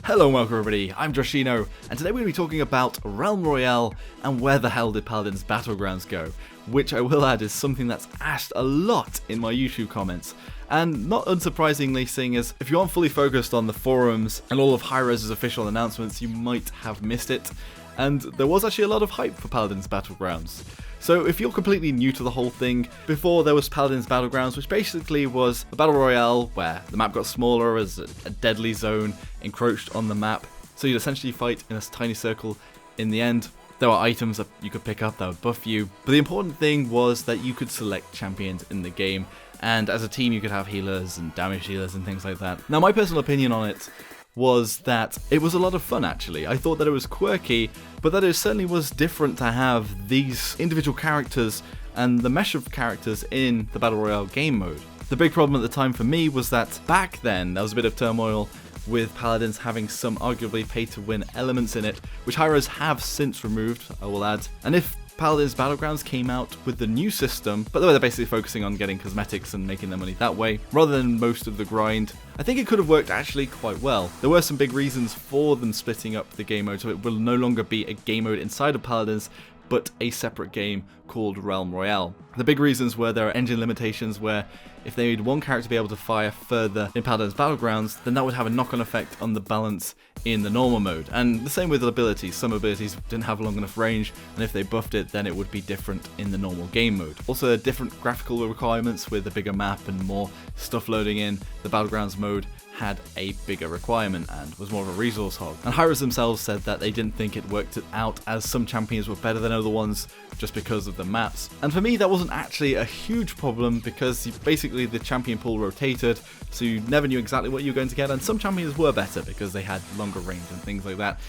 Hello and welcome everybody, I'm Joshino, and today we're going to be talking about Realm Royale and where the hell did Paladins Battlegrounds go, which I will add is something that's asked a lot in my YouTube comments. And not unsurprisingly, seeing as if you aren't fully focused on the forums and all of hi-rez's official announcements, you might have missed it. And there was actually a lot of hype for Paladins Battlegrounds. So if you're completely new to the whole thing, before there was Paladins Battlegrounds, which basically was a battle royale where the map got smaller as a deadly zone encroached on the map. So you'd essentially fight in a tiny circle in the end. There were items that you could pick up that would buff you. But the important thing was that you could select champions in the game. And as a team you could have healers and damage dealers and things like that. Now my personal opinion on it was that it was a lot of fun actually. I thought that it was quirky, but that it certainly was different to have these individual characters and the mesh of characters in the Battle Royale game mode. The big problem at the time for me was that back then there was a bit of turmoil with Paladins having some arguably pay-to-win elements in it, which hi-rez have since removed, I will add. And if Paladins Battlegrounds came out with the new system, but they're basically focusing on getting cosmetics and making their money that way, rather than most of the grind, I think it could have worked actually quite well. There were some big reasons for them splitting up the game mode, so it will no longer be a game mode inside of Paladins, but a separate game called Realm Royale. The big reasons were there are engine limitations where if they made one character be able to fire further in Paladins Battlegrounds, then that would have a knock-on effect on the balance in the normal mode. And the same with abilities. Some abilities didn't have long enough range, and if they buffed it, then it would be different in the normal game mode. Also, different graphical requirements with a bigger map and more stuff loading in. The Battlegrounds mode had a bigger requirement and was more of a resource hog. And hi-rez themselves said that they didn't think it worked it out as some champions were better than other ones just because of the maps. And for me that wasn't actually a huge problem because basically the champion pool rotated, so you never knew exactly what you were going to get, and some champions were better because they had longer range and things like that.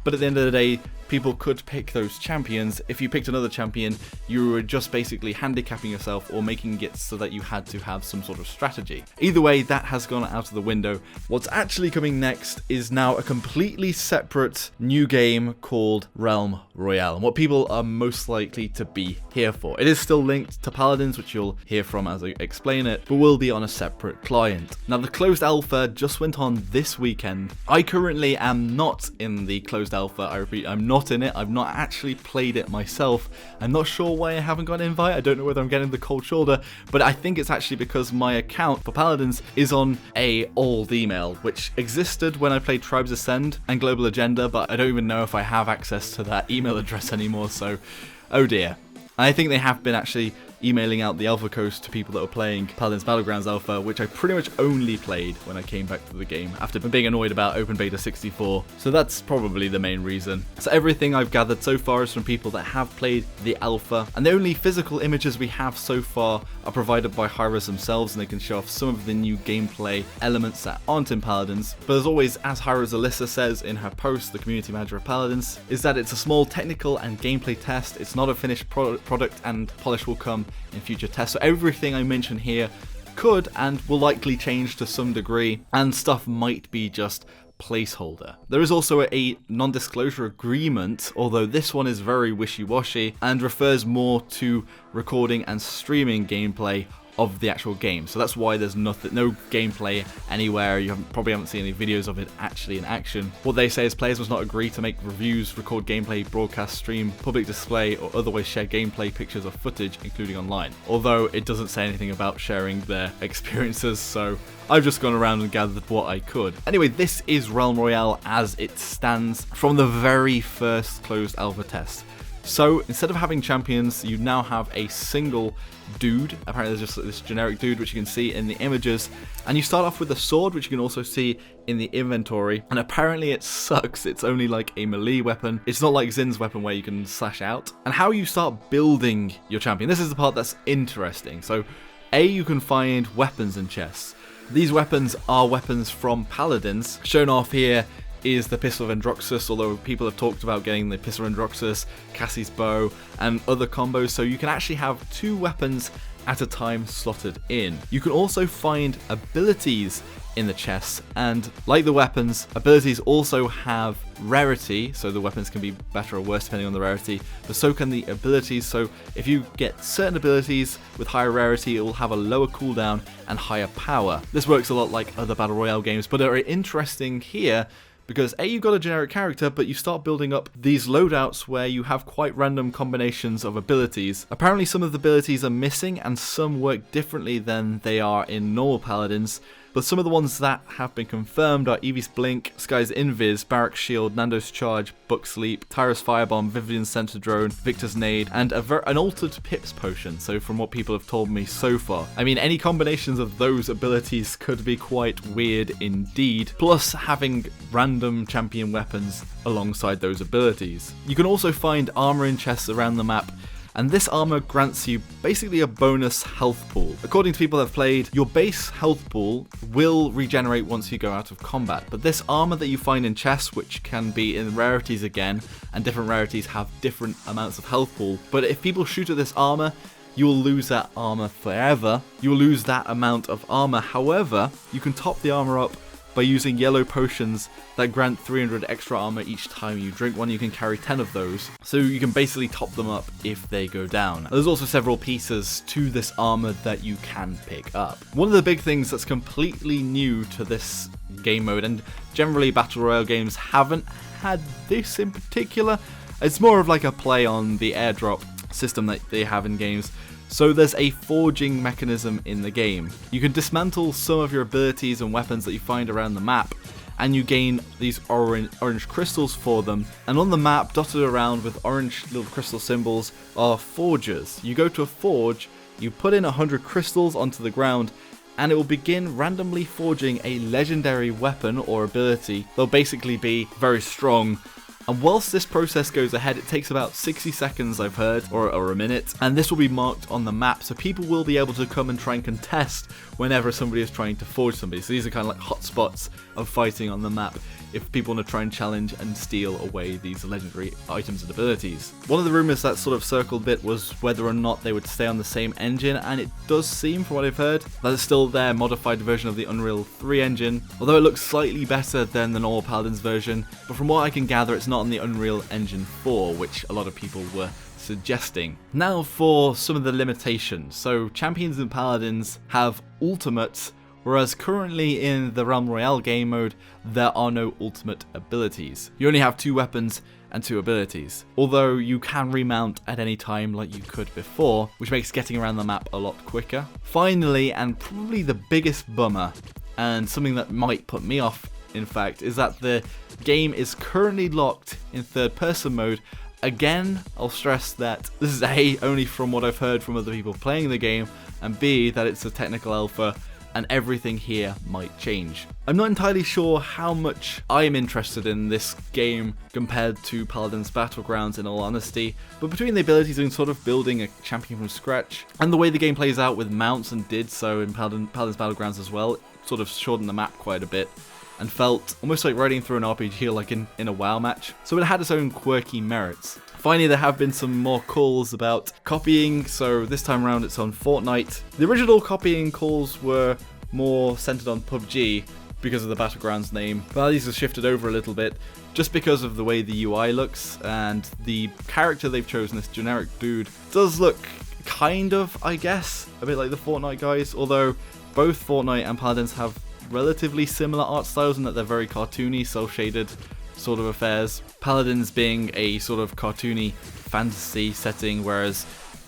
But at the end of the day, people could pick those champions. If you picked another champion, you were just basically handicapping yourself or making it so that you had to have some sort of strategy. Either way, that has gone out of the window. What's actually coming next is now a completely separate new game called Realm Royale, and what people are most likely to be here for. It is still linked to Paladins, which you'll hear from as I explain it, but will be on a separate client. Now the closed alpha just went on this weekend. I currently am not in the closed alpha. I repeat, I'm not in it. I've not actually played it myself. I'm not sure why I haven't got an invite. I don't know whether I'm getting the cold shoulder, but I think it's actually because my account for Paladins is on a old email, which existed when I played Tribes Ascend and Global Agenda, but I don't even know if I have access to that email address anymore, so oh dear. I think they have been actually emailing out the alpha codes to people that were playing Paladins Battlegrounds alpha, which I pretty much only played when I came back to the game after being annoyed about Open Beta 64, so that's probably the main reason. So everything I've gathered so far is from people that have played the alpha, and the only physical images we have so far are provided by hi-rez themselves, and they can show off some of the new gameplay elements that aren't in Paladins. But as always, as hi-rez Alyssa says in her post, the community manager of Paladins, is that it's a small technical and gameplay test. It's not a finished product, and polish will come in future tests. So everything I mention here could and will likely change to some degree, and stuff might be just placeholder. There is also a non-disclosure agreement, although this one is very wishy-washy and refers more to recording and streaming gameplay of the actual game. So that's why there's no gameplay anywhere. You probably haven't seen any videos of it actually in action. What they say is players must not agree to make reviews, record gameplay, broadcast, stream, public display, or otherwise share gameplay, pictures, or footage, including online. Although it doesn't say anything about sharing their experiences, so I've just gone around and gathered what I could. Anyway, this is Realm Royale as it stands from the very first closed alpha test. So instead of having champions, you now have a single dude. Apparently there's just this generic dude which you can see in the images, and you start off with a sword which you can also see in the inventory, and apparently it sucks. It's only like a melee weapon. It's not like Zin's weapon where you can slash out. And how you start building your champion, this is the part that's interesting. So you can find weapons in chests. These weapons are weapons from Paladins. Shown off here is the Pistol of Androxus, although people have talked about getting the Pistol of Androxus, Cassie's bow, and other combos, so you can actually have two weapons at a time slotted in. You can also find abilities in the chests, and like the weapons, abilities also have rarity, so the weapons can be better or worse depending on the rarity, but so can the abilities. So if you get certain abilities with higher rarity, it will have a lower cooldown and higher power. This works a lot like other Battle Royale games, but are interesting here because A, you've got a generic character, but you start building up these loadouts where you have quite random combinations of abilities. Apparently some of the abilities are missing and some work differently than they are in normal Paladins, but some of the ones that have been confirmed are Eevee's Blink, Sky's Invis, Barrack's Shield, Nando's Charge, Buck's Leap, Tyra's Firebomb, Vivian's Center Drone, Victor's Nade, and an altered Pip's Potion, so from what people have told me so far. I mean, any combinations of those abilities could be quite weird indeed, plus having random champion weapons alongside those abilities. You can also find armor in chests around the map, and this armor grants you basically a bonus health pool. According to people that have played, your base health pool will regenerate once you go out of combat, but this armor that you find in chests, which can be in rarities again, and different rarities have different amounts of health pool, but if people shoot at this armor, you will lose that armor forever. You will lose that amount of armor. However, you can top the armor up by using yellow potions that grant 300 extra armor each time you drink one. You can carry 10 of those, so you can basically top them up if they go down. There's also several pieces to this armor that you can pick up. One of the big things that's completely new to this game mode, and generally Battle Royale games haven't had this in particular, it's more of like a play on the airdrop system that they have in games. So there's a forging mechanism in the game. You can dismantle some of your abilities and weapons that you find around the map, and you gain these orange crystals for them. And on the map, dotted around with orange little crystal symbols, are forges. You go to a forge, you put in 100 crystals onto the ground, and it will begin randomly forging a legendary weapon or ability. They'll basically be very strong. And whilst this process goes ahead, it takes about 60 seconds, I've heard, or a minute, and this will be marked on the map, so people will be able to come and try and contest whenever somebody is trying to forge somebody. So these are kind of like hotspots of fighting on the map if people want to try and challenge and steal away these legendary items and abilities. One of the rumours that sort of circled a bit was whether or not they would stay on the same engine, and it does seem, from what I've heard, that it's still their modified version of the Unreal 3 engine, although it looks slightly better than the normal Paladins version, but from what I can gather it's not on the Unreal Engine 4, which a lot of people were suggesting. Now for some of the limitations. So champions and paladins have ultimates, whereas currently in the Realm Royale game mode there are no ultimate abilities. You only have 2 weapons and 2 abilities, although you can remount at any time like you could before, which makes getting around the map a lot quicker. Finally, and probably the biggest bummer, and something that might put me off in fact, is that the game is currently locked in third person mode. Again, I'll stress that this is A, only from what I've heard from other people playing the game, and B, that it's a technical alpha and everything here might change. I'm not entirely sure how much I am interested in this game compared to Paladins Battlegrounds in all honesty, but between the abilities and sort of building a champion from scratch, and the way the game plays out with mounts, and did so in Paladins Battlegrounds as well, it sort of shortened the map quite a bit and felt almost like riding through an RPG like in a WoW match, so it had its own quirky merits. Finally, there have been some more calls about copying, so this time around it's on Fortnite. The original copying calls were more centered on PUBG because of the Battlegrounds name, but these have shifted over a little bit just because of the way the UI looks, and the character they've chosen, this generic dude, does look kind of, I guess, a bit like the Fortnite guys, although both Fortnite and Paladins have relatively similar art styles in that they're very cartoony, cel-shaded sort of affairs. Paladins being a sort of cartoony fantasy setting, whereas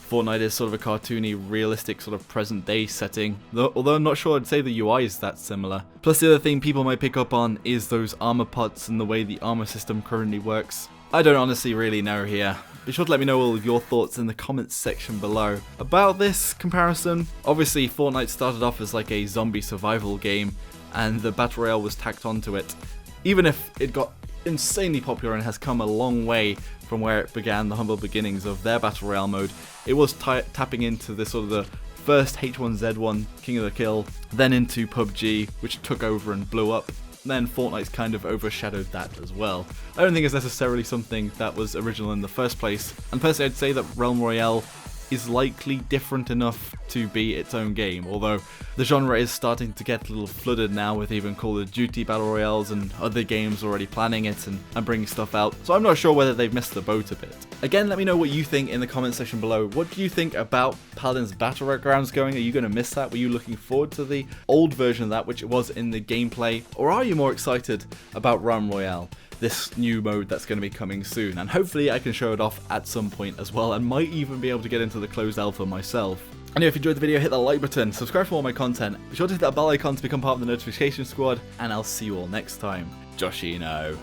Fortnite is sort of a cartoony, realistic sort of present day setting, although I'm not sure I'd say the UI is that similar. Plus the other thing people might pick up on is those armor pots and the way the armor system currently works. I don't honestly really know here. Be sure to let me know all of your thoughts in the comments section below about this comparison. Obviously Fortnite started off as like a zombie survival game, and the Battle Royale was tacked onto it. Even if it got insanely popular and has come a long way from where it began, the humble beginnings of their Battle Royale mode, it was tapping into this sort of the first H1Z1 King of the Kill, then into PUBG, which took over and blew up. Then Fortnite's kind of overshadowed that as well. I don't think it's necessarily something that was original in the first place, and personally I'd say that Realm Royale is likely different enough to be its own game, although the genre is starting to get a little flooded now with even Call of Duty Battle Royales and other games already planning it and bringing stuff out, so I'm not sure whether they've missed the boat a bit. Again, let me know what you think in the comment section below. What do you think about Paladins Battlegrounds going? Are you going to miss that? Were you looking forward to the old version of that, which it was in the gameplay? Or are you more excited about Royale, this new mode that's going to be coming soon? And hopefully I can show it off at some point as well, and might even be able to get into the closed alpha myself. Anyway, if you enjoyed the video, hit that like button, subscribe for more of my content, be sure to hit that bell icon to become part of the notification squad, and I'll see you all next time. Joshino.